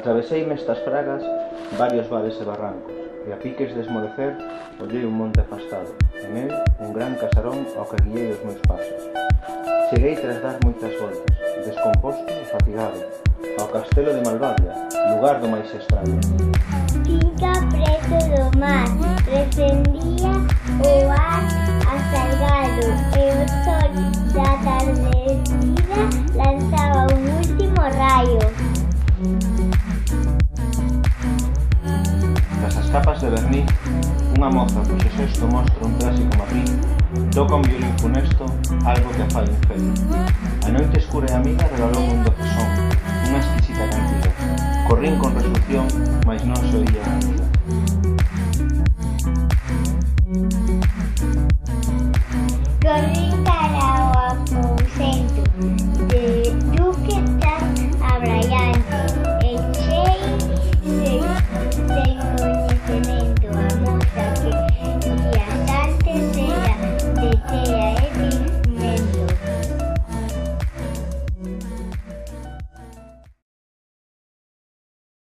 Atraveseime estas fragas varios vales e barrancos, e a piques de esmorecer ollei un monte afastado, en él un gran casarón ao que guiei os meus pasos. Cheguei tras dar moitas voltas, descomposto e fatigado, ao castelo de Malvadia, lugar do máis extraño. Finca preto do mar, recendía o ar asalgado e o sol da tardecida lanzaba un último rayo. Tras as capas de verniz, unha moza cuxo xesto mostra un clásico mapín toca un violín funesto, algo que a fai infeliz. A noite escura e amiga regalou un doce son, unha exquisita cantiga. Corrín con resolución, mas non se oía a amiga.